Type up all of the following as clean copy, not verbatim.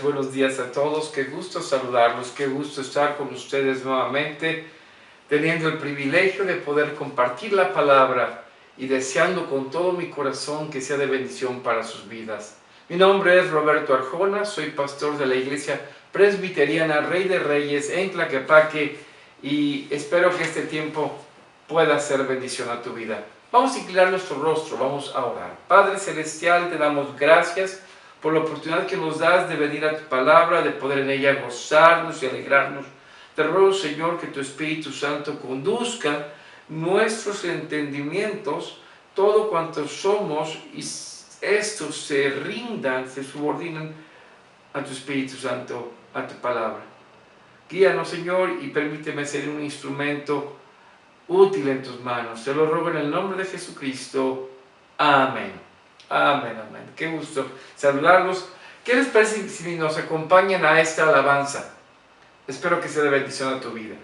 buenos días a todos. Qué gusto saludarlos, qué gusto estar con ustedes nuevamente, teniendo el privilegio de poder compartir la palabra y deseando con todo mi corazón que sea de bendición para sus vidas. Mi nombre es Roberto Arjona, soy pastor de la Iglesia Presbiteriana Rey de Reyes en Tlaquepaque y espero que este tiempo pueda ser bendición a tu vida. Vamos a inclinar nuestro rostro, vamos a orar. Padre Celestial, te damos gracias por la oportunidad que nos das de venir a tu palabra, de poder en ella gozarnos y alegrarnos. Te ruego, Señor, que tu Espíritu Santo conduzca nuestros entendimientos, todo cuanto somos, y estos se rindan, se subordinan a tu Espíritu Santo, a tu palabra. Guíanos, Señor, y permíteme ser un instrumento útil en tus manos. Te lo ruego en el nombre de Jesucristo. Amén. Amén, amén. Qué gusto saludarlos. ¿Qué les parece si nos acompañan a esta alabanza? Espero que sea de bendición a tu vida.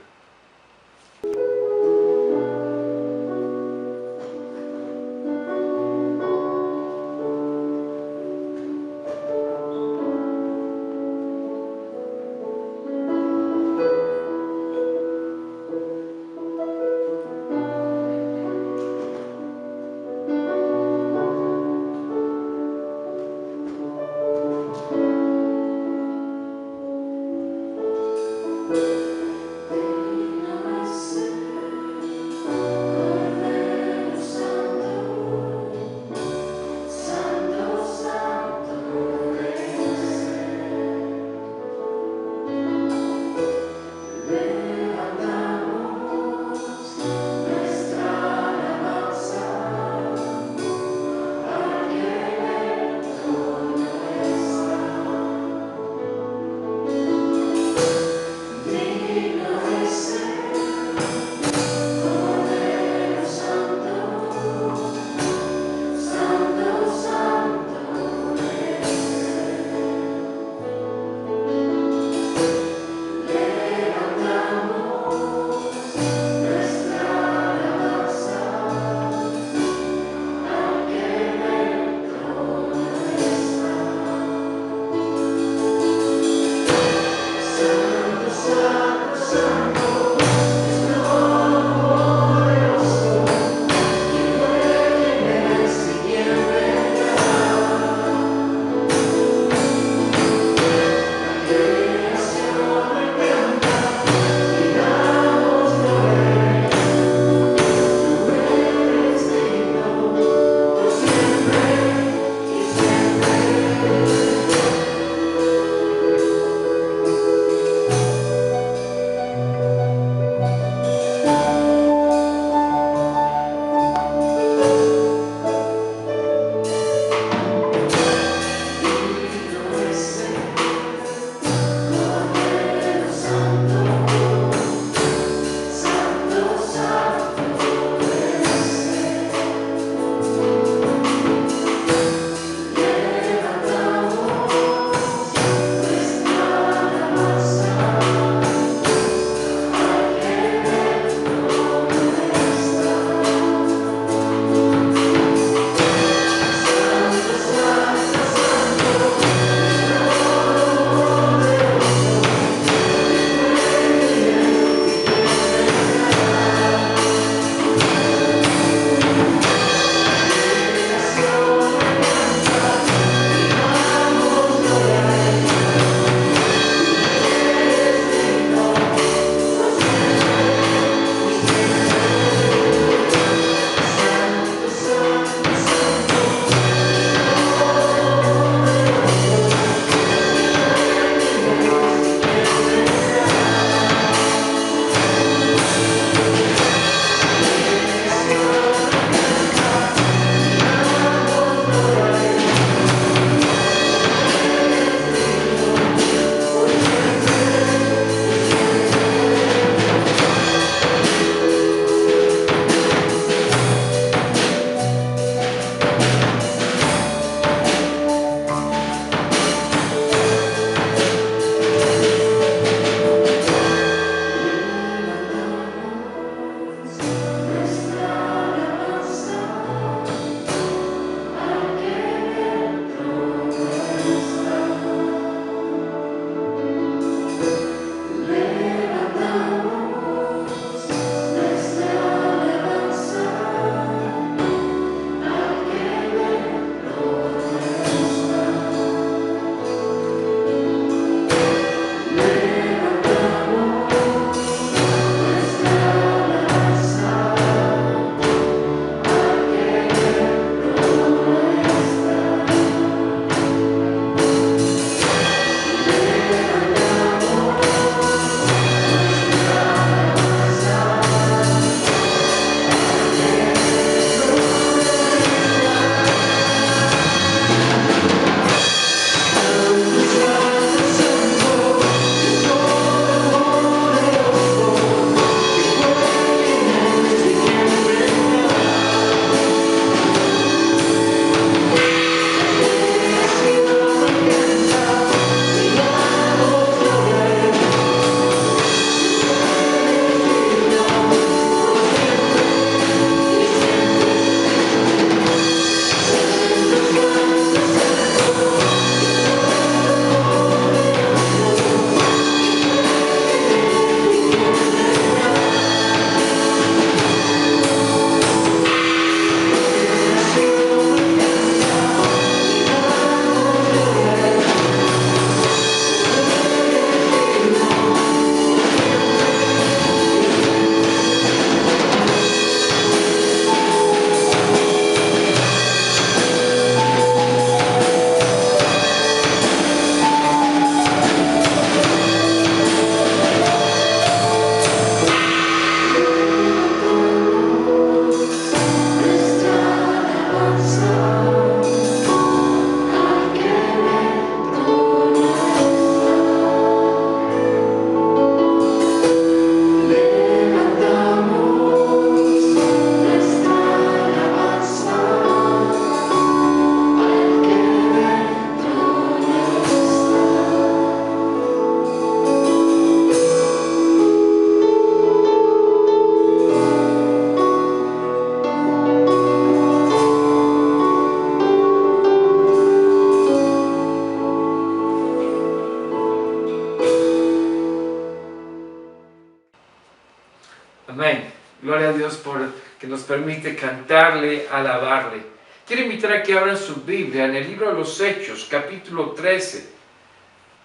Gloria a Dios por que nos permite cantarle, alabarle. Quiero invitar a que abran su Biblia en el libro de los Hechos, capítulo 13.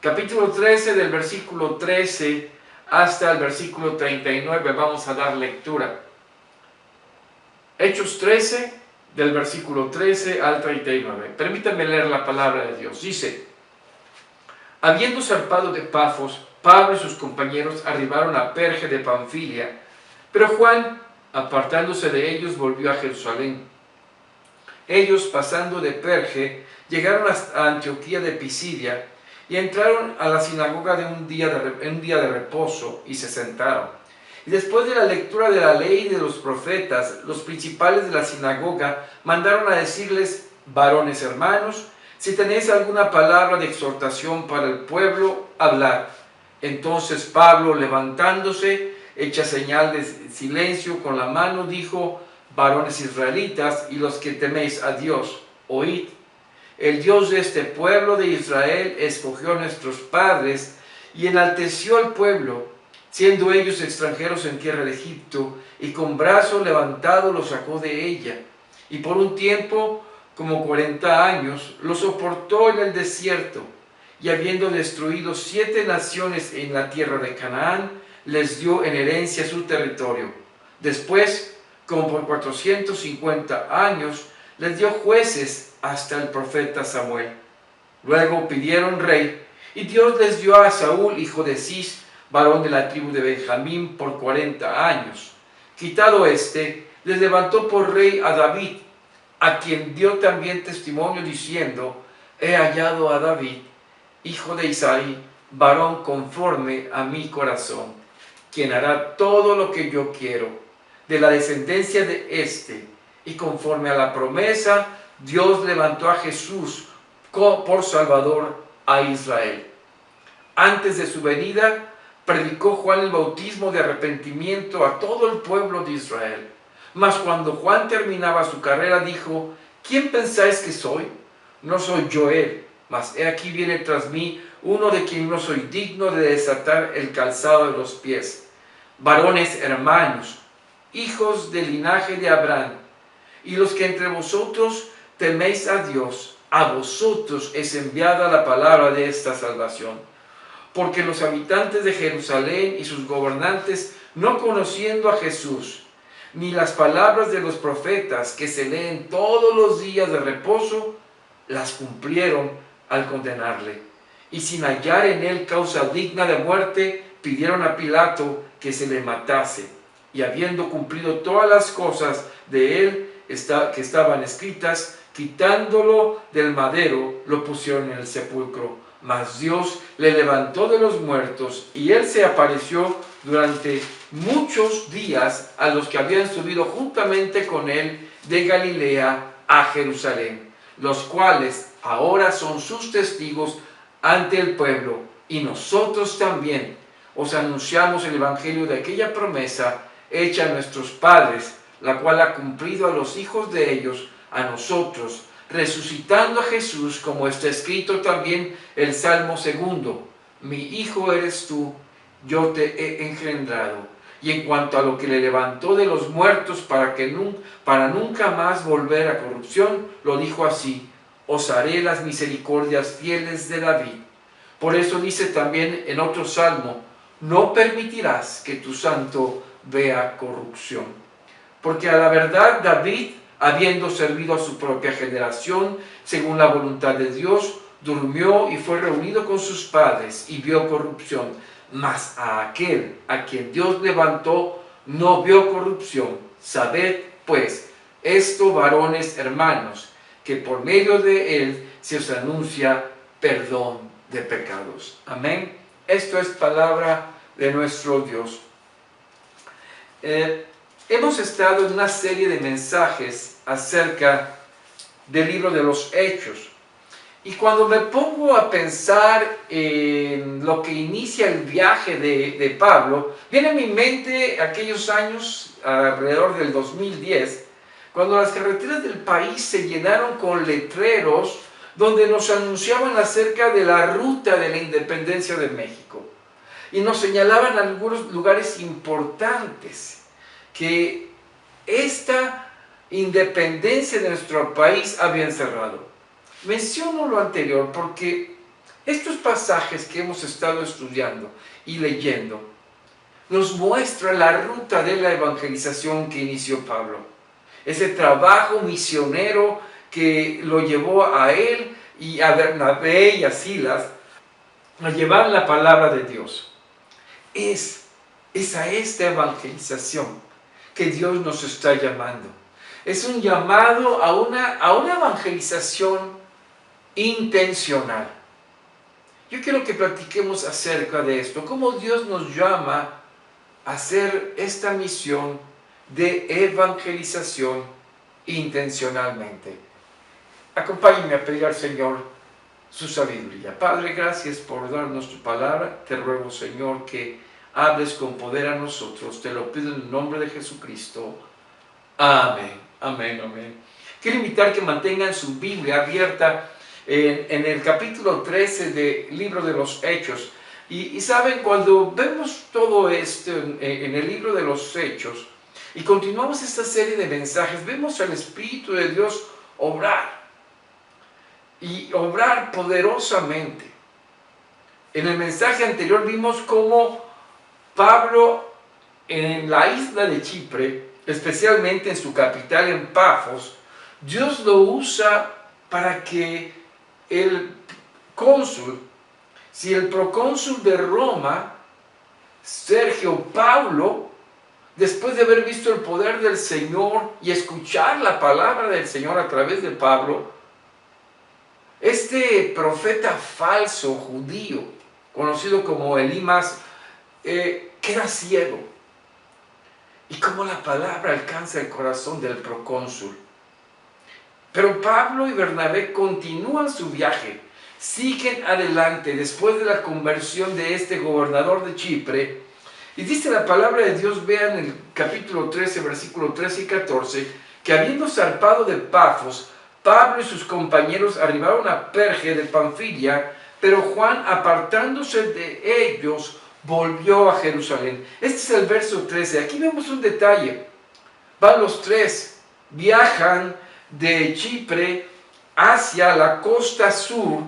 Capítulo 13, del versículo 13 hasta el versículo 39. Vamos a dar lectura. Hechos 13, del versículo 13 al 39. Permítanme leer la palabra de Dios. Dice: habiendo zarpado de Pafos, Pablo y sus compañeros arribaron a Perge de Panfilia, pero Juan, apartándose de ellos, volvió a Jerusalén. Ellos, pasando de Perge, llegaron a Antioquía de Pisidia y entraron a la sinagoga en un día de reposo y se sentaron. Y después de la lectura de la ley y de los profetas, los principales de la sinagoga mandaron a decirles: varones hermanos, si tenéis alguna palabra de exhortación para el pueblo, hablad. Entonces Pablo, levantándose, hecha señal de silencio con la mano, dijo: varones israelitas y los que teméis a Dios, oíd. El Dios de este pueblo de Israel escogió a nuestros padres y enalteció al pueblo, siendo ellos extranjeros en tierra de Egipto, y con brazo levantado los sacó de ella. Y por un tiempo, como 40 años, los soportó en el desierto, y habiendo destruido 7 naciones en la tierra de Canaán, les dio en herencia su territorio. Después, como por 450 años, les dio jueces hasta el profeta Samuel. Luego pidieron rey, y Dios les dio a Saúl, hijo de Cis, varón de la tribu de Benjamín, por 40 años. Quitado éste, les levantó por rey a David, a quien dio también testimonio diciendo: he hallado a David, hijo de Isaí, varón conforme a mi corazón, quien hará todo lo que yo quiero. De la descendencia de éste, y conforme a la promesa, Dios levantó a Jesús por Salvador a Israel. Antes de su venida, predicó Juan el bautismo de arrepentimiento a todo el pueblo de Israel. Mas cuando Juan terminaba su carrera, dijo: ¿quién pensáis que soy? No soy yo él, mas he aquí viene tras mí uno de quien no soy digno de desatar el calzado de los pies. Varones hermanos, hijos del linaje de Abraham, y los que entre vosotros teméis a Dios, a vosotros es enviada la palabra de esta salvación. Porque los habitantes de Jerusalén y sus gobernantes, no conociendo a Jesús, ni las palabras de los profetas que se leen todos los días de reposo, las cumplieron al condenarle. Y sin hallar en él causa digna de muerte, pidieron a Pilato que se le matase. Y habiendo cumplido todas las cosas de él que estaban escritas, quitándolo del madero, lo pusieron en el sepulcro. Mas Dios le levantó de los muertos, y él se apareció durante muchos días a los que habían subido juntamente con él de Galilea a Jerusalén, los cuales ahora son sus testigos ante el pueblo. Y nosotros también os anunciamos el evangelio de aquella promesa hecha a nuestros padres, la cual ha cumplido a los hijos de ellos, a nosotros, resucitando a Jesús, como está escrito también el Salmo 2: mi hijo eres tú, yo te he engendrado. Y en cuanto a lo que le levantó de los muertos para nunca más volver a corrupción, lo dijo así: os haré las misericordias fieles de David. Por eso dice también en otro salmo: no permitirás que tu santo vea corrupción. Porque a la verdad David, habiendo servido a su propia generación, según la voluntad de Dios, durmió y fue reunido con sus padres y vio corrupción. Mas a aquel a quien Dios levantó no vio corrupción. Sabed, pues, esto, varones hermanos, que por medio de él se os anuncia perdón de pecados. Amén. Esto es palabra de nuestro Dios. Hemos estado en una serie de mensajes acerca del libro de los Hechos. Y cuando me pongo a pensar en lo que inicia el viaje de Pablo, viene a mi mente aquellos años, alrededor del 2010, cuando las carreteras del país se llenaron con letreros donde nos anunciaban acerca de la ruta de la independencia de México. Y nos señalaban algunos lugares importantes. que esta independencia de nuestro país había encerrado. Menciono lo anterior porque estos pasajes que hemos estado estudiando y leyendo nos muestran la ruta de la evangelización que inició Pablo. Ese trabajo misionero que lo llevó a él y a Bernabé y a Silas a llevar la palabra de Dios. Es a esta evangelización que Dios nos está llamando. Es un llamado a una evangelización intencional. Yo quiero que platiquemos acerca de esto, cómo Dios nos llama a hacer esta misión de evangelización intencionalmente. Acompáñenme a pedir al Señor su sabiduría. Padre, gracias por darnos tu palabra. Te ruego, Señor, que hables con poder a nosotros. Te lo pido en el nombre de Jesucristo. Amén, amén, amén. Quiero invitar que mantengan su Biblia abierta en el capítulo 13 del libro de los Hechos. Y saben, cuando vemos todo esto en el libro de los Hechos y continuamos esta serie de mensajes, vemos al Espíritu de Dios obrar y obrar poderosamente. En el mensaje anterior vimos cómo Pablo en la isla de Chipre, especialmente en su capital, en Pafos, Dios lo usa para que el cónsul, si el procónsul de Roma, Sergio Paulo, después de haber visto el poder del Señor y escuchar la palabra del Señor a través de Pablo, este profeta falso judío, conocido como Elimas, queda ciego. Y cómo la palabra alcanza el corazón del procónsul. Pero Pablo y Bernabé continúan su viaje, siguen adelante después de la conversión de este gobernador de Chipre. Y dice la palabra de Dios, vean el capítulo 13, versículo 13 y 14, que habiendo zarpado de Pafos, Pablo y sus compañeros arribaron a Perge de Panfilia, pero Juan, apartándose de ellos, volvió a Jerusalén. Este es el verso 13. Aquí vemos un detalle. Van los tres, viajan de Chipre hacia la costa sur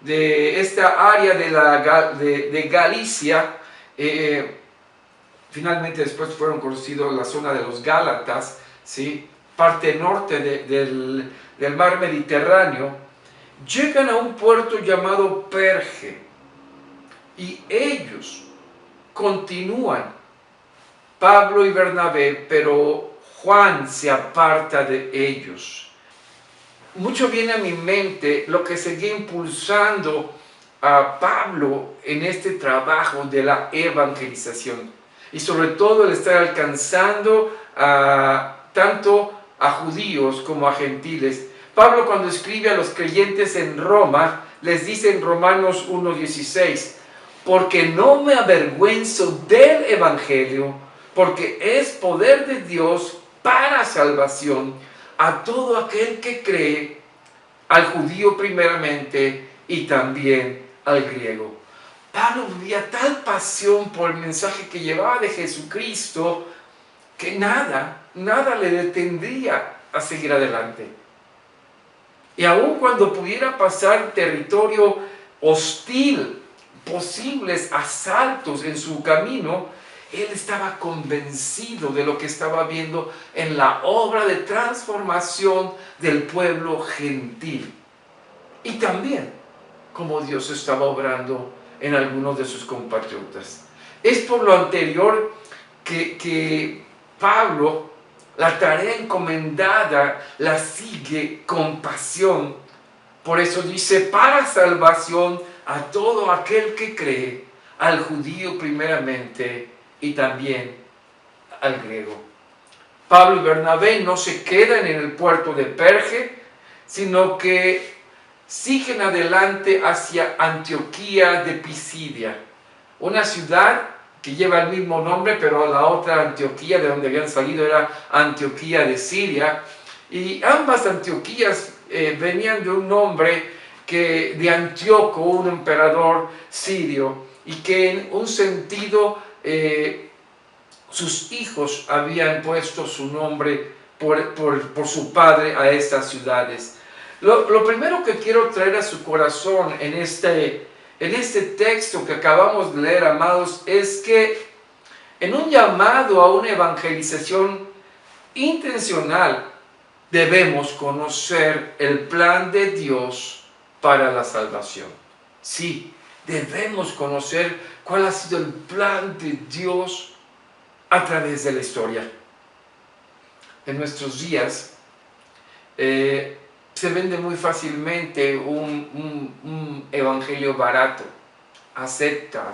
de esta área de Galicia. Finalmente después fueron conocidos la zona de los Gálatas, ¿sí? Parte norte del mar Mediterráneo. Llegan a un puerto llamado Perge y ellos continúan, Pablo y Bernabé, pero Juan se aparta de ellos. Mucho viene a mi mente lo que seguía impulsando a Pablo en este trabajo de la evangelización y sobre todo el estar alcanzando tanto a judíos como a gentiles. Pablo, cuando escribe a los creyentes en Roma, les dice en Romanos 1:16, porque no me avergüenzo del evangelio, porque es poder de Dios para salvación a todo aquel que cree, al judío primeramente y también al griego. Pablo vivía tal pasión por el mensaje que llevaba de Jesucristo que nada le detendría a seguir adelante. Y aun cuando pudiera pasar territorio hostil, posibles asaltos en su camino, él estaba convencido de lo que estaba viendo en la obra de transformación del pueblo gentil. Y también como Dios estaba obrando en algunos de sus compatriotas. Es por lo anterior que Pablo, la tarea encomendada, la sigue con pasión. Por eso dice, para salvación a todo aquel que cree, al judío primeramente y también al griego. Pablo y Bernabé no se quedan en el puerto de Perge, sino que siguen adelante hacia Antioquía de Pisidia, una ciudad que lleva el mismo nombre, pero la otra Antioquía de donde habían salido era Antioquía de Siria, y ambas Antioquías venían de un nombre de Antíoco, un emperador sirio, y que en un sentido sus hijos habían puesto su nombre por su padre a estas ciudades. Lo primero que quiero traer a su corazón en este texto que acabamos de leer, amados, es que en un llamado a una evangelización intencional debemos conocer el plan de Dios para la salvación. Sí, debemos conocer cuál ha sido el plan de Dios a través de la historia. En nuestros días se vende muy fácilmente un evangelio barato. Acepta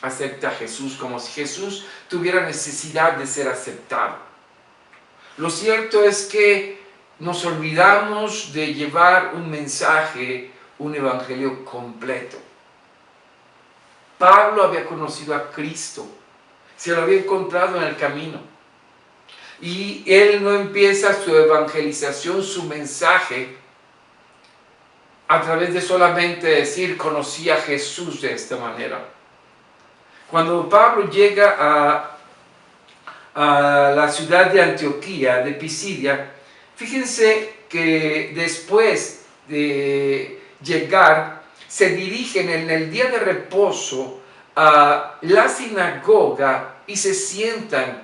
a Jesús, como si Jesús tuviera necesidad de ser aceptado. Lo cierto es que nos olvidamos de llevar un mensaje, un evangelio completo. Pablo había conocido a Cristo, se lo había encontrado en el camino. Y él no empieza su evangelización, su mensaje, a través de solamente decir, conocí a Jesús de esta manera. Cuando Pablo llega a la ciudad de Antioquía, de Pisidia, fíjense que después de llegar, se dirigen en el día de reposo a la sinagoga y se sientan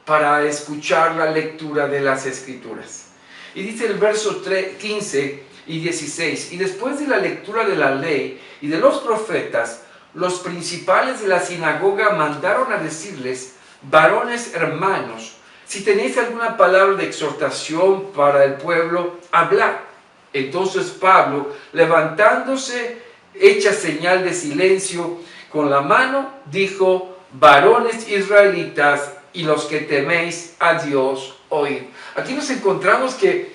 para escuchar la lectura de las Escrituras. Y dice el verso 15 y 16, y después de la lectura de la ley y de los profetas, los principales de la sinagoga mandaron a decirles, varones hermanos, si tenéis alguna palabra de exhortación para el pueblo, hablad. Entonces Pablo, levantándose, hecha señal de silencio con la mano, dijo, varones israelitas y los que teméis a Dios, oíd. Aquí nos encontramos que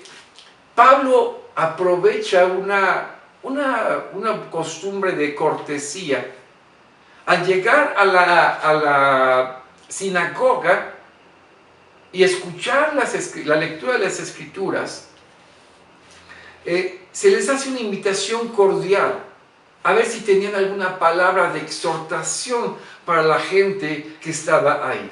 Pablo aprovecha una costumbre de cortesía. Al llegar a la sinagoga y escuchar la lectura de las Escrituras, se les hace una invitación cordial a ver si tenían alguna palabra de exhortación para la gente que estaba ahí.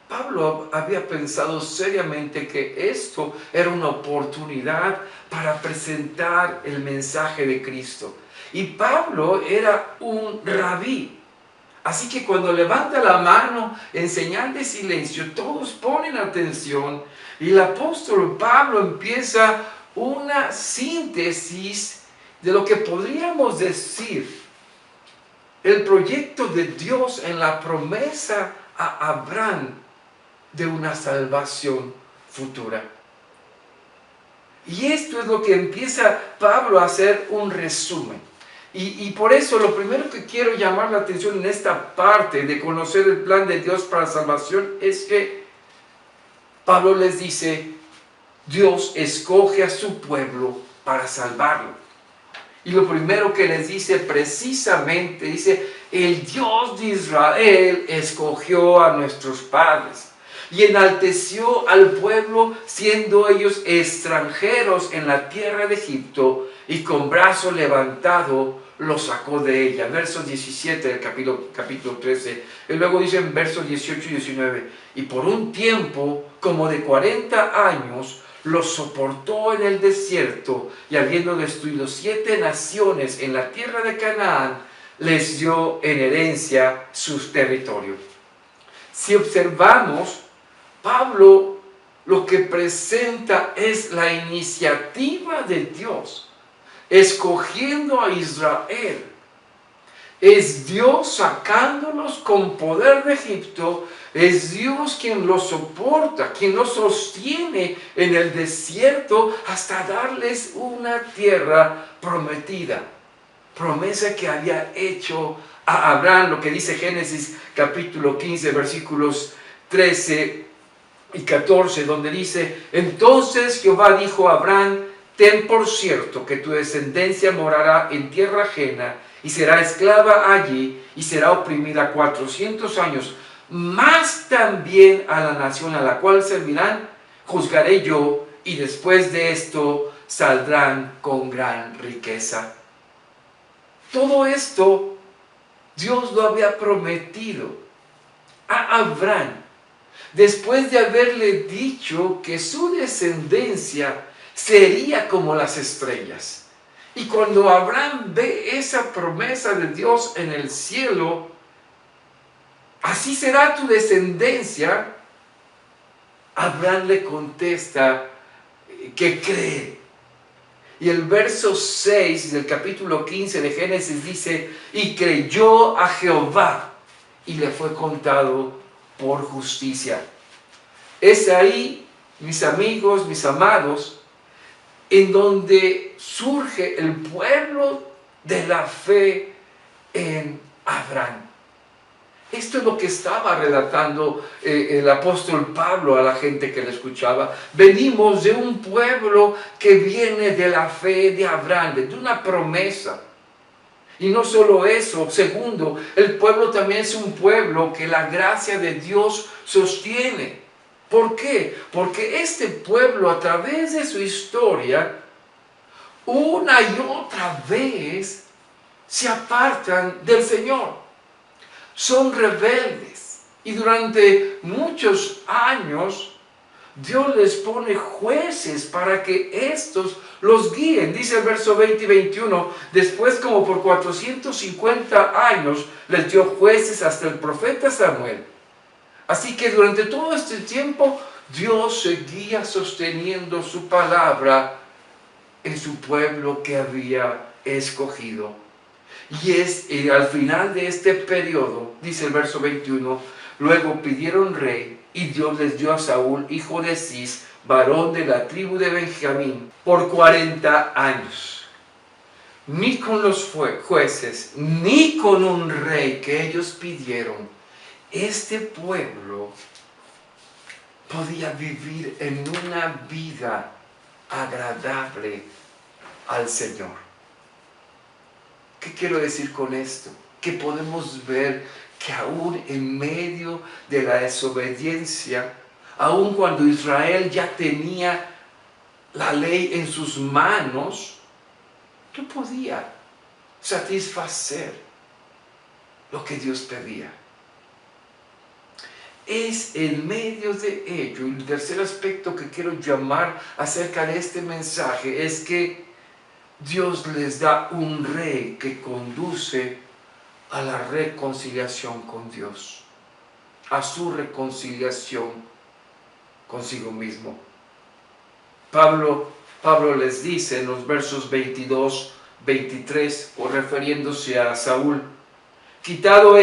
Pablo había pensado seriamente que esto era una oportunidad para presentar el mensaje de Cristo. Y Pablo era un rabí. Así que cuando levanta la mano en señal de silencio, todos ponen atención y el apóstol Pablo empieza una síntesis de lo que podríamos decir el proyecto de Dios en la promesa a Abraham de una salvación futura. Y esto es lo que empieza Pablo a hacer un resumen. Y por eso lo primero que quiero llamar la atención en esta parte de conocer el plan de Dios para la salvación es que Pablo les dice, Dios escoge a su pueblo para salvarlo. Y lo primero que les dice precisamente, dice, el Dios de Israel escogió a nuestros padres y enalteció al pueblo siendo ellos extranjeros en la tierra de Egipto y con brazo levantado los sacó de ella. Versos 17 del capítulo 13. Y luego dice en versos 18 y 19, y por un tiempo como de 40 años los soportó en el desierto y habiendo destruido 7 naciones en la tierra de Canaán, les dio en herencia sus territorios. Si observamos, Pablo lo que presenta es la iniciativa de Dios, escogiendo a Israel. Es Dios sacándolos con poder de Egipto, es Dios quien los soporta, quien los sostiene en el desierto hasta darles una tierra prometida. Promesa que había hecho a Abraham, lo que dice Génesis capítulo 15, versículos 13 y 14, donde dice, entonces Jehová dijo a Abraham, ten por cierto que tu descendencia morará en tierra ajena y será esclava allí y será oprimida 400 años, más también a la nación a la cual servirán, juzgaré yo y después de esto saldrán con gran riqueza. Todo esto Dios lo había prometido. a Abraham, después de haberle dicho que su descendencia sería como las estrellas. Y cuando Abraham ve esa promesa de Dios en el cielo, así será tu descendencia, Abraham le contesta que cree. Y el verso 6 del capítulo 15 de Génesis dice, y creyó a Jehová y le fue contado por justicia. Es ahí, mis amigos, mis amados, en donde surge el pueblo de la fe en Abraham. Esto es lo que estaba relatando el apóstol Pablo a la gente que le escuchaba. Venimos de un pueblo que viene de la fe de Abraham, de una promesa. Y no solo eso, segundo, el pueblo también es un pueblo que la gracia de Dios sostiene. ¿Por qué? Porque este pueblo, a través de su historia, una y otra vez se apartan del Señor. Son rebeldes y durante muchos años Dios les pone jueces para que estos los guíen. Dice el verso 20 y 21, después como por 450 años les dio jueces hasta el profeta Samuel. Así que durante todo este tiempo Dios seguía sosteniendo su palabra en su pueblo que había escogido. Y al final de este periodo, dice el verso 21, luego pidieron rey y Dios les dio a Saúl, hijo de Cis, varón de la tribu de Benjamín, por 40 años. Ni con los jueces, ni con un rey que ellos pidieron, este pueblo podía vivir en una vida agradable al Señor. ¿Qué quiero decir con esto? Que podemos ver que aún en medio de la desobediencia, aún cuando Israel ya tenía la ley en sus manos, no podía satisfacer lo que Dios pedía. Es en medio de ello, y el tercer aspecto que quiero llamar acerca de este mensaje es que Dios les da un rey que conduce a la reconciliación con Dios, a su reconciliación consigo mismo. Pablo les dice en los versos 22, 23, o refiriéndose a Saúl, quitado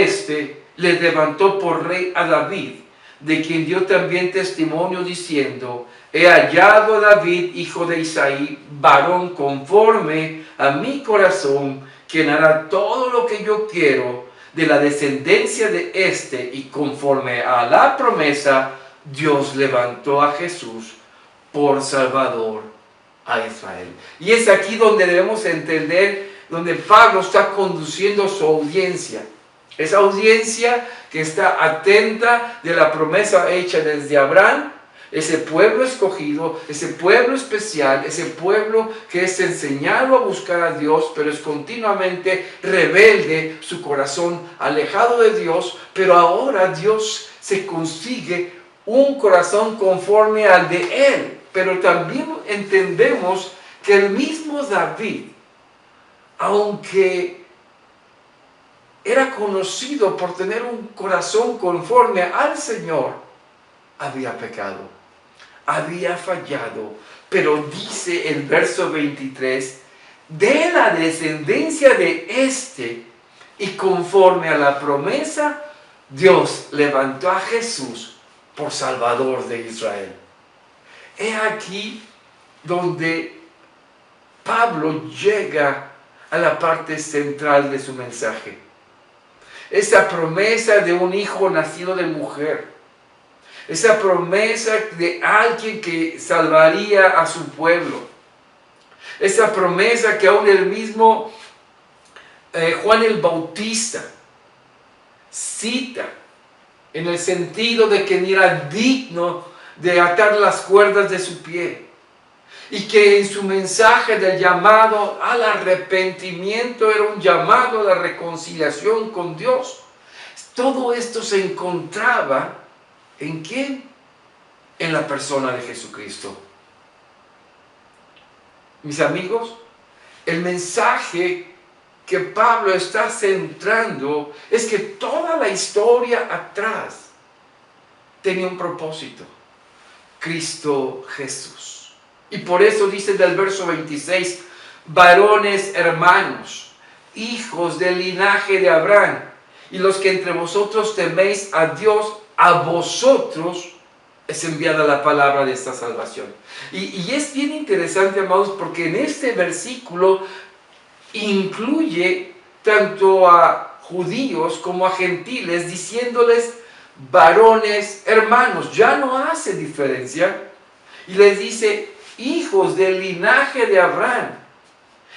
le levantó por rey a David, de quien dio también testimonio diciendo, he hallado a David, hijo de Isaí, varón conforme a mi corazón, quien hará todo lo que yo quiero. De la descendencia de y conforme a la promesa, Dios levantó a Jesús por Salvador a Israel. Y es aquí donde debemos entender, donde Pablo está conduciendo su audiencia. Esa audiencia que está atenta de la promesa hecha desde Abraham, ese pueblo escogido, ese pueblo especial, ese pueblo que es enseñado a buscar a Dios, pero es continuamente rebelde, su corazón alejado de Dios, pero ahora Dios se consigue un corazón conforme al de Él. Pero también entendemos que el mismo David, aunque era conocido por tener un corazón conforme al Señor, había pecado, había fallado. Pero dice el verso 23, de la descendencia de y conforme a la promesa, Dios levantó a Jesús por Salvador de Israel. He aquí donde Pablo llega a la parte central de su mensaje. Esa promesa de un hijo nacido de mujer. Esa promesa de alguien que salvaría a su pueblo. Esa promesa que aún el mismo Juan el Bautista cita en el sentido de que ni era digno de atar las cuerdas de su pie. Y que en su mensaje del llamado al arrepentimiento era un llamado a la reconciliación con Dios. Todo esto se encontraba ¿en quién? En la persona de Jesucristo. Mis amigos, el mensaje que Pablo está centrando es que toda la historia atrás tenía un propósito: Cristo Jesús. Y por eso dice del verso 26, varones hermanos, hijos del linaje de Abraham, y los que entre vosotros teméis a Dios, a vosotros es enviada la palabra de esta salvación. Y es bien interesante, amados, porque en este versículo incluye tanto a judíos como a gentiles, diciéndoles varones hermanos. Ya no hace diferencia. Y les dice hijos del linaje de Abraham.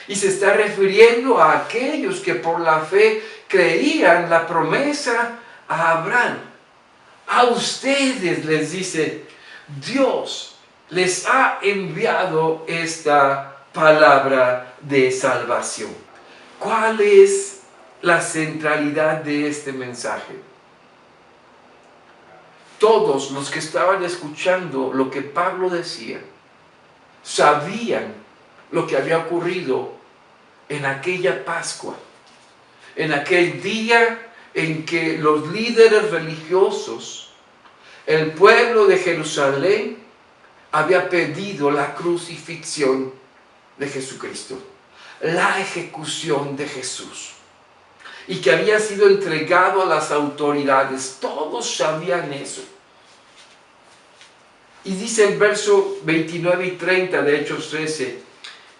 Y se está refiriendo a aquellos que por la fe creían la promesa a Abraham. A ustedes, les dice, Dios les ha enviado esta palabra de salvación. ¿Cuál es la centralidad de este mensaje? Todos los que estaban escuchando lo que Pablo decía sabían lo que había ocurrido en aquella Pascua, en aquel día en que los líderes religiosos, el pueblo de Jerusalén, había pedido la crucifixión de Jesucristo, la ejecución de Jesús, y que había sido entregado a las autoridades. Todos sabían eso. Y dice el verso 29 y 30 de Hechos 13,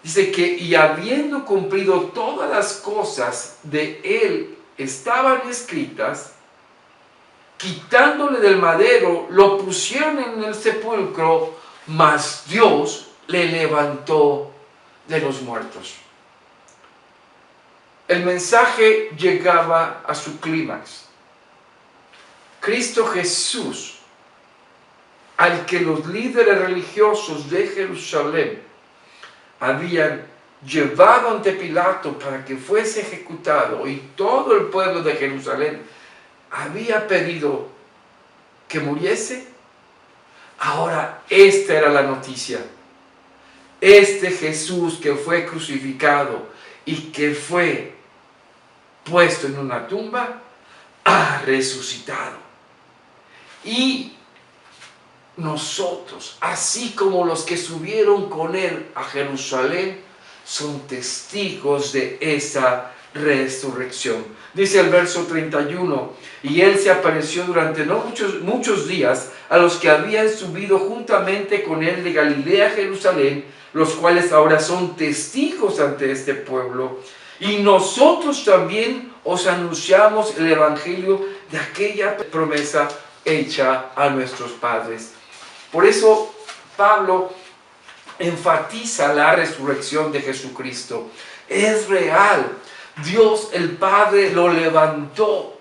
dice que y habiendo cumplido todas las cosas de él estaban escritas, quitándole del madero, lo pusieron en el sepulcro, mas Dios le levantó de los muertos. El mensaje llegaba a su clímax. Cristo Jesús, al que los líderes religiosos de Jerusalén habían llevado ante Pilato para que fuese ejecutado, y todo el pueblo de Jerusalén había pedido que muriese. Ahora esta era la noticia: este Jesús que fue crucificado y que fue puesto en una tumba ha resucitado. Y nosotros, así como los que subieron con él a Jerusalén, son testigos de esa resurrección. Dice el verso 31, y él se apareció durante no muchos días a los que habían subido juntamente con él de Galilea a Jerusalén, los cuales ahora son testigos ante este pueblo. Y nosotros también os anunciamos el evangelio de aquella promesa hecha a nuestros padres. Por eso Pablo enfatiza la resurrección de Jesucristo. Es real. Dios el Padre lo levantó.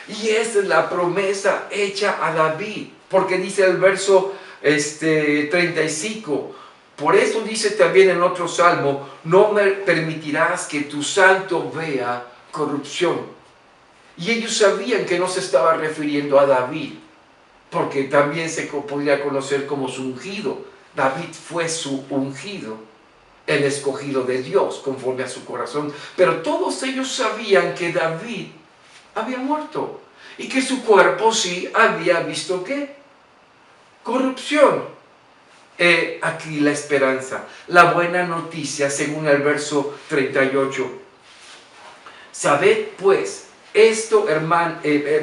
Y esa es la promesa hecha a David. Porque dice el verso 35. Por eso dice también en otro salmo: no me permitirás que tu santo vea corrupción. Y ellos sabían que no se estaba refiriendo a David, porque también se podría conocer como su ungido. David fue su ungido, el escogido de Dios, conforme a su corazón. Pero todos ellos sabían que David había muerto y que su cuerpo sí había visto ¿qué? Corrupción. Aquí la esperanza, la buena noticia, según el verso 38. Sabed pues esto,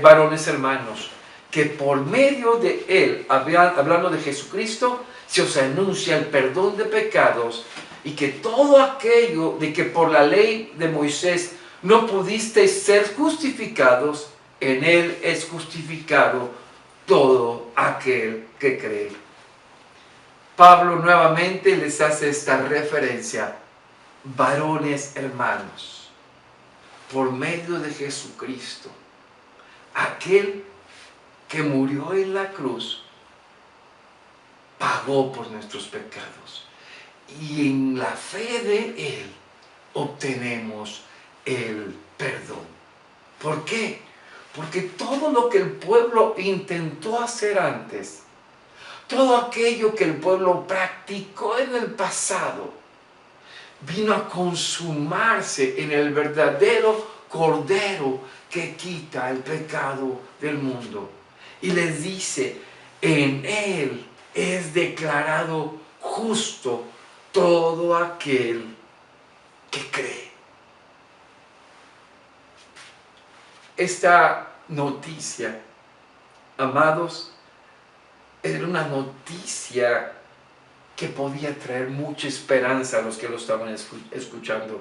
varones hermanos, que por medio de él, hablando de Jesucristo, se os anuncia el perdón de pecados, y que todo aquello de que por la ley de Moisés no pudisteis ser justificados, en él es justificado todo aquel que cree. Pablo nuevamente les hace esta referencia: varones hermanos, por medio de Jesucristo, aquel que murió en la cruz, pagó por nuestros pecados, y en la fe de él obtenemos el perdón. ¿Por qué? Porque todo lo que el pueblo intentó hacer antes, todo aquello que el pueblo practicó en el pasado, vino a consumarse en el verdadero Cordero que quita el pecado del mundo. Y les dice, en Él es declarado justo todo aquel que cree. Esta noticia, amados, era una noticia que podía traer mucha esperanza a los que lo estaban escuchando.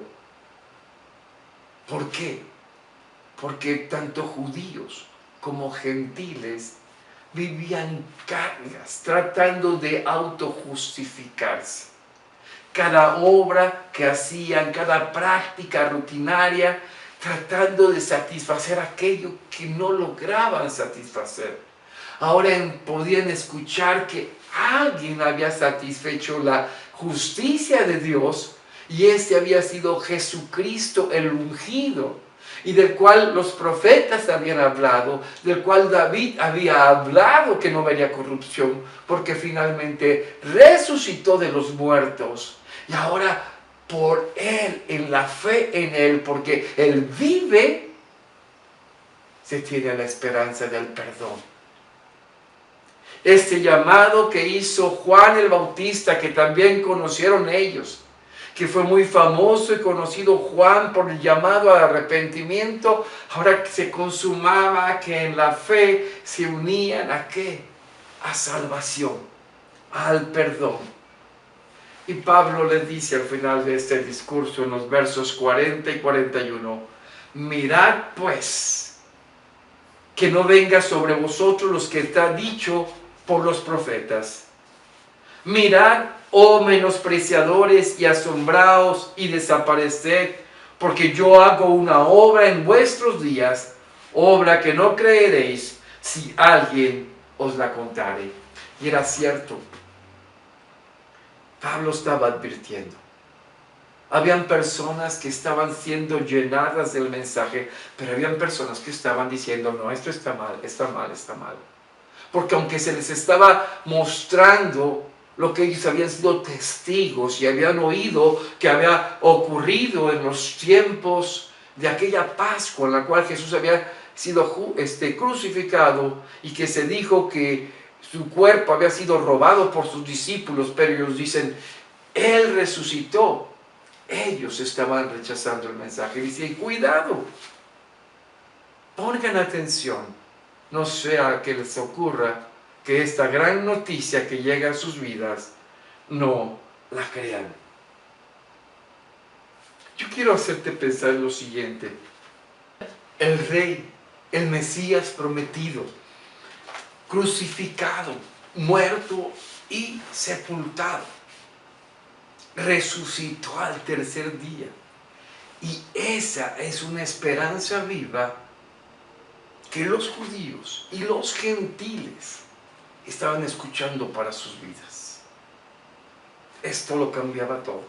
¿Por qué? Porque tanto judíos como gentiles vivían cargas tratando de autojustificarse. Cada obra que hacían, cada práctica rutinaria, tratando de satisfacer aquello que no lograban satisfacer. Ahora podían escuchar que alguien había satisfecho la justicia de Dios y este había sido Jesucristo el ungido, y del cual los profetas habían hablado, del cual David había hablado que no vería corrupción, porque finalmente resucitó de los muertos. Y ahora por Él, en la fe en Él, porque Él vive, se tiene la esperanza del perdón. Este llamado que hizo Juan el Bautista, que también conocieron ellos, que fue muy famoso y conocido Juan por el llamado al arrepentimiento, ahora se consumaba que en la fe se unían ¿a qué? A salvación, al perdón. Y Pablo les dice al final de este discurso, en los versos 40 y 41, mirad pues, que no venga sobre vosotros los que está dicho por los profetas. Mirad, oh menospreciadores, y asombraos y desapareced, porque yo hago una obra en vuestros días, obra que no creeréis si alguien os la contare. Y era cierto. Pablo estaba advirtiendo. Habían personas que estaban siendo llenadas del mensaje, pero habían personas que estaban diciendo, no, esto está mal, está mal, está mal. Porque aunque se les estaba mostrando lo que ellos habían sido testigos y habían oído que había ocurrido en los tiempos de aquella Pascua en la cual Jesús había sido crucificado y que se dijo que su cuerpo había sido robado por sus discípulos, pero ellos dicen, Él resucitó. Ellos estaban rechazando el mensaje. Y dicen, cuidado, pongan atención, no sea que les ocurra que esta gran noticia que llega a sus vidas no la crean. Yo quiero hacerte pensar en lo siguiente. El Rey, el Mesías prometido, crucificado, muerto y sepultado, resucitó al tercer día. Y esa es una esperanza viva que los judíos y los gentiles estaban escuchando para sus vidas. Esto lo cambiaba todo.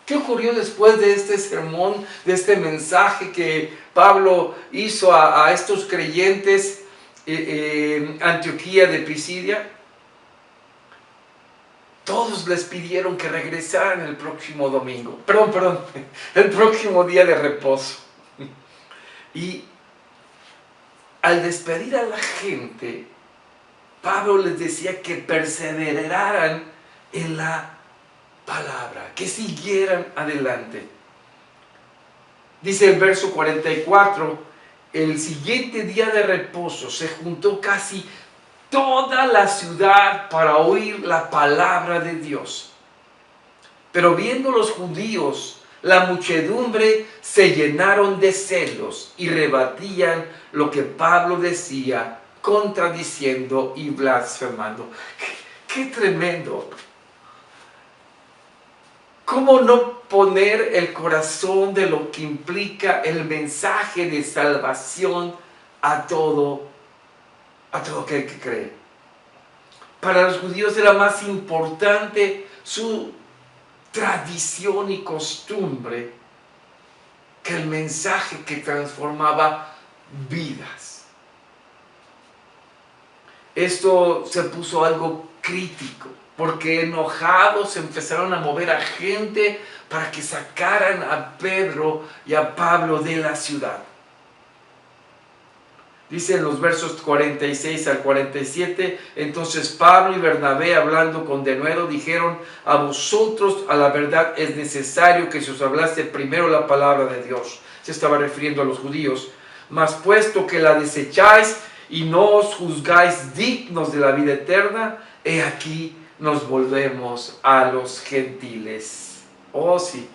¿Qué ocurrió después de este sermón, de este mensaje que Pablo hizo a estos creyentes en Antioquía de Pisidia? Todos les pidieron que regresaran el próximo domingo. El próximo día de reposo. Y al despedir a la gente, Pablo les decía que perseveraran en la palabra, que siguieran adelante. Dice el verso 44, el siguiente día de reposo se juntó casi toda la ciudad para oír la palabra de Dios. Pero viendo los judíos la muchedumbre, se llenaron de celos y rebatían lo que Pablo decía, contradiciendo y blasfemando. ¡Qué tremendo! ¿Cómo no poner el corazón de lo que implica el mensaje de salvación a todo aquel que cree? Para los judíos era más importante su tradición y costumbre que el mensaje que transformaba vidas. Esto se puso algo crítico, porque enojados empezaron a mover a gente para que sacaran a Pedro y a Pablo de la ciudad. Dice en los versos 46 al 47, entonces Pablo y Bernabé, hablando con denuedo, dijeron: a vosotros a la verdad es necesario que se os hablase primero la palabra de Dios. Se estaba refiriendo a los judíos. Mas puesto que la desecháis y no os juzgáis dignos de la vida eterna, he aquí nos volvemos a los gentiles. Oh sí,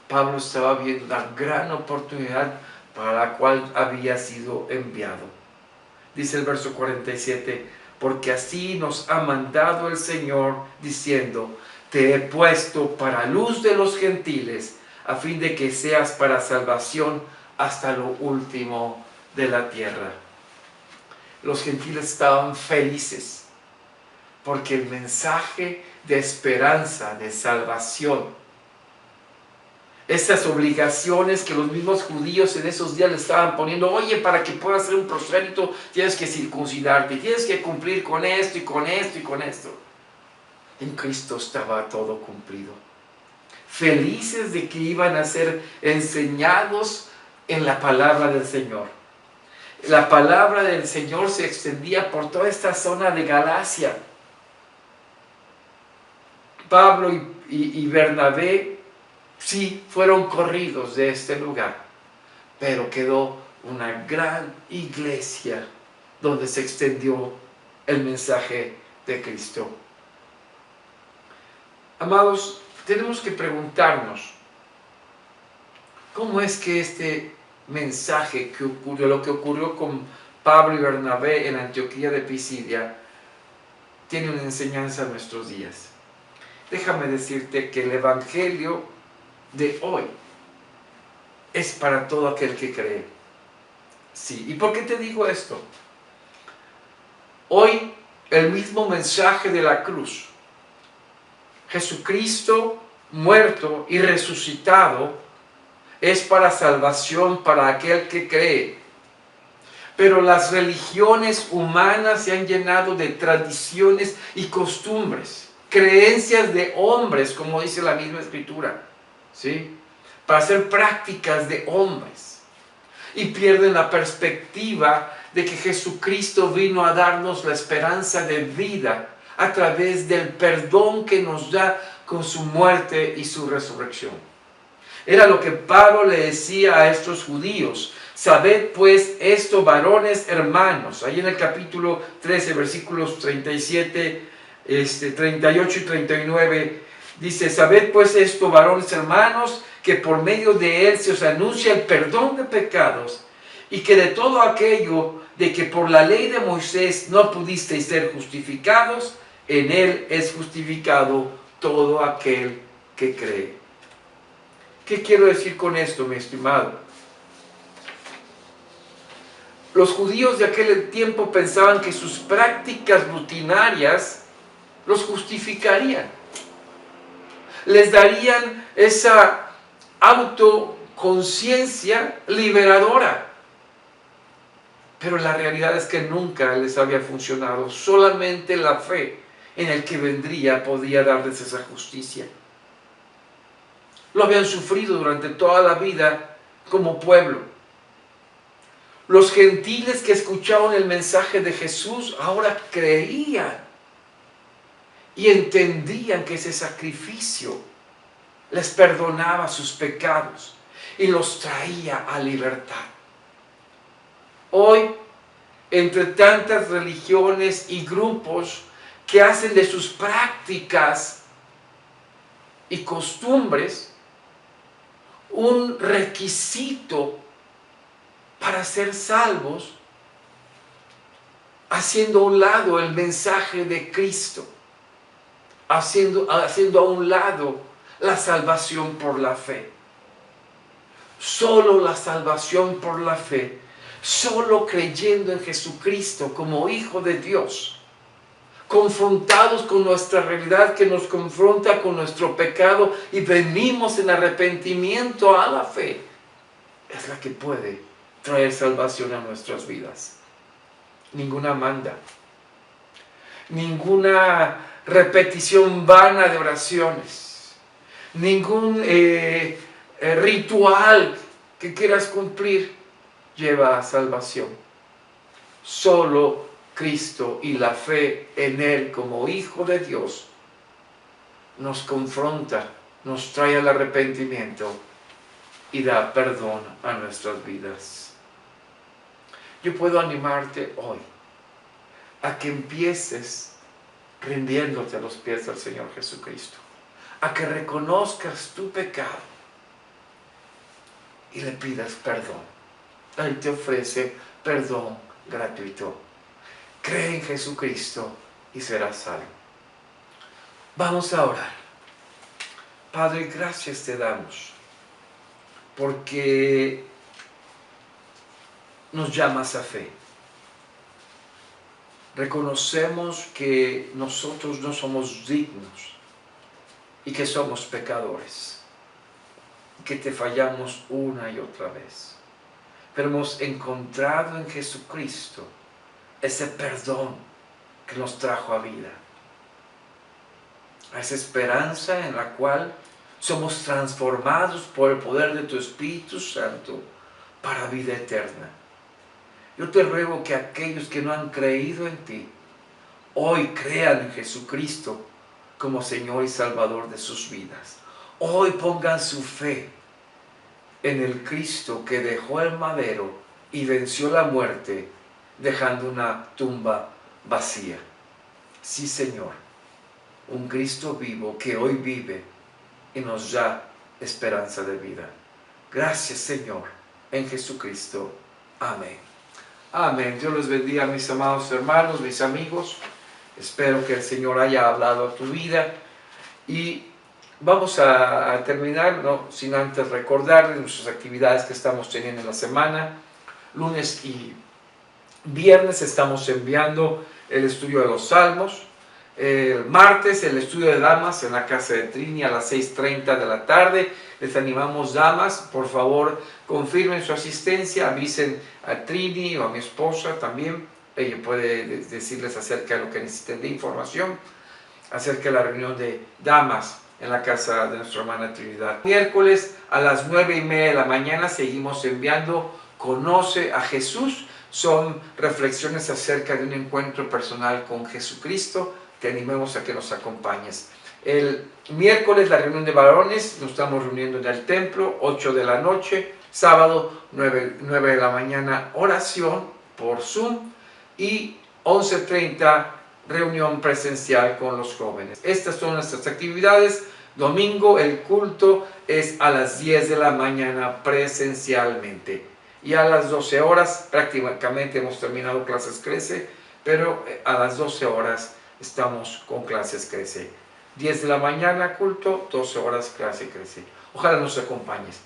Pablo estaba viendo una gran oportunidad para la cual había sido enviado. Dice el verso 47, porque así nos ha mandado el Señor, diciendo: te he puesto para luz de los gentiles, a fin de que seas para salvación hasta lo último de la tierra. Los gentiles estaban felices, porque el mensaje de esperanza, de salvación, esas obligaciones que los mismos judíos en esos días le estaban poniendo: oye, para que puedas ser un prosélito tienes que circuncidarte, tienes que cumplir con esto y con esto y con esto. En Cristo estaba todo cumplido. Felices de que iban a ser enseñados en la palabra del Señor. La palabra del Señor se extendía por toda esta zona de Galacia. Pablo y Bernabé sí fueron corridos de este lugar, pero quedó una gran iglesia donde se extendió el mensaje de Cristo. Amados, tenemos que preguntarnos: ¿cómo es que este mensaje que ocurrió, lo que ocurrió con Pablo y Bernabé en Antioquía de Pisidia, tiene una enseñanza en nuestros días? Déjame decirte que el evangelio de hoy es para todo aquel que cree. Sí, ¿y por qué te digo esto? Hoy el mismo mensaje de la cruz, Jesucristo muerto y resucitado, es para salvación para aquel que cree. Pero las religiones humanas se han llenado de tradiciones y costumbres, creencias de hombres, como dice la misma Escritura, ¿sí? Para hacer prácticas de hombres, y pierden la perspectiva de que Jesucristo vino a darnos la esperanza de vida a través del perdón que nos da con su muerte y su resurrección. Era lo que Pablo le decía a estos judíos: sabed pues esto, varones hermanos. Ahí en el capítulo 13, versículos 37, 38 y 39, dice: sabed pues esto, varones hermanos, que por medio de él se os anuncia el perdón de pecados, y que de todo aquello de que por la ley de Moisés no pudisteis ser justificados, en él es justificado todo aquel que cree. ¿Qué quiero decir con esto, mi estimado? Los judíos de aquel tiempo pensaban que sus prácticas rutinarias los justificarían. Les darían esa autoconciencia liberadora. Pero la realidad es que nunca les había funcionado. Solamente la fe en el que vendría podía darles esa justicia. Lo habían sufrido durante toda la vida como pueblo. Los gentiles que escuchaban el mensaje de Jesús ahora creían y entendían que ese sacrificio les perdonaba sus pecados y los traía a libertad. Hoy, entre tantas religiones y grupos que hacen de sus prácticas y costumbres un requisito para ser salvos, haciendo a un lado el mensaje de Cristo, haciendo a un lado la salvación por la fe. Solo la salvación por la fe, solo creyendo en Jesucristo como Hijo de Dios, confrontados con nuestra realidad que nos confronta con nuestro pecado y venimos en arrepentimiento a la fe, es la que puede traer salvación a nuestras vidas. Ninguna manda, ninguna repetición vana de oraciones, ningún ritual que quieras cumplir lleva a salvación. Solo Cristo y la fe en Él como Hijo de Dios nos confronta, nos trae al arrepentimiento y da perdón a nuestras vidas. Yo puedo animarte hoy a que empieces rindiéndote a los pies del Señor Jesucristo, a que reconozcas tu pecado y le pidas perdón. Él te ofrece perdón gratuito. Cree en Jesucristo y serás salvo. Vamos a orar. Padre, gracias te damos porque nos llamas a fe. Reconocemos que nosotros no somos dignos y que somos pecadores, que te fallamos una y otra vez. Pero hemos encontrado en Jesucristo ese perdón que nos trajo a vida, a esa esperanza en la cual somos transformados por el poder de tu Espíritu Santo para vida eterna. Yo te ruego que aquellos que no han creído en ti, hoy crean en Jesucristo como Señor y Salvador de sus vidas. Hoy pongan su fe en el Cristo que dejó el madero y venció la muerte, dejando una tumba vacía. Sí, Señor, un Cristo vivo que hoy vive y nos da esperanza de vida. Gracias, Señor, en Jesucristo. Amén. Amén. Dios les bendiga, mis amados hermanos, mis amigos. Espero que el Señor haya hablado a tu vida. Y vamos a terminar, no sin antes recordarles nuestras actividades que estamos teniendo en la semana. Lunes y viernes estamos enviando el estudio de los Salmos. El martes el estudio de damas en la casa de Trini a las 6:30 de la tarde. Les animamos, damas, por favor, confirmen su asistencia, avisen a Trini o a mi esposa también. Ella puede decirles acerca de lo que necesiten de información, acerca de la reunión de damas en la casa de nuestra hermana Trinidad. Miércoles a las 9:30 de la mañana seguimos enviando Conoce a Jesús. Son reflexiones acerca de un encuentro personal con Jesucristo. Te animemos a que nos acompañes. El miércoles la reunión de varones, nos estamos reuniendo en el templo, 8 de la noche. Sábado, 9 de la mañana, oración por Zoom. Y 11:30, reunión presencial con los jóvenes. Estas son nuestras actividades. Domingo el culto es a las 10 de la mañana presencialmente. Y a las 12 horas, prácticamente hemos terminado clases Crece, pero a las 12 horas estamos con clases Crece. 10 de la mañana culto, 12 horas clase Crece. Ojalá nos acompañes.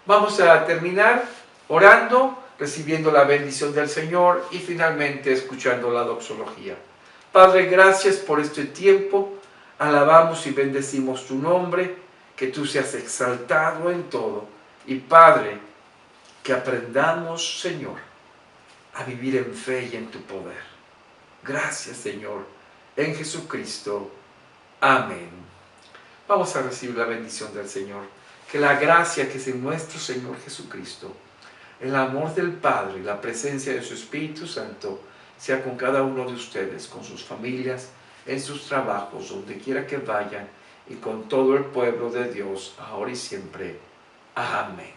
Vamos a terminar orando, recibiendo la bendición del Señor y finalmente escuchando la doxología. Padre, gracias por este tiempo. Alabamos y bendecimos tu nombre. Que tú seas exaltado en todo. Y Padre, que aprendamos, Señor, a vivir en fe y en tu poder. Gracias, Señor, en Jesucristo. Amén. Vamos a recibir la bendición del Señor. Que la gracia que es en nuestro Señor Jesucristo, el amor del Padre, la presencia de su Espíritu Santo, sea con cada uno de ustedes, con sus familias, en sus trabajos, donde quiera que vayan, y con todo el pueblo de Dios, ahora y siempre. Amén.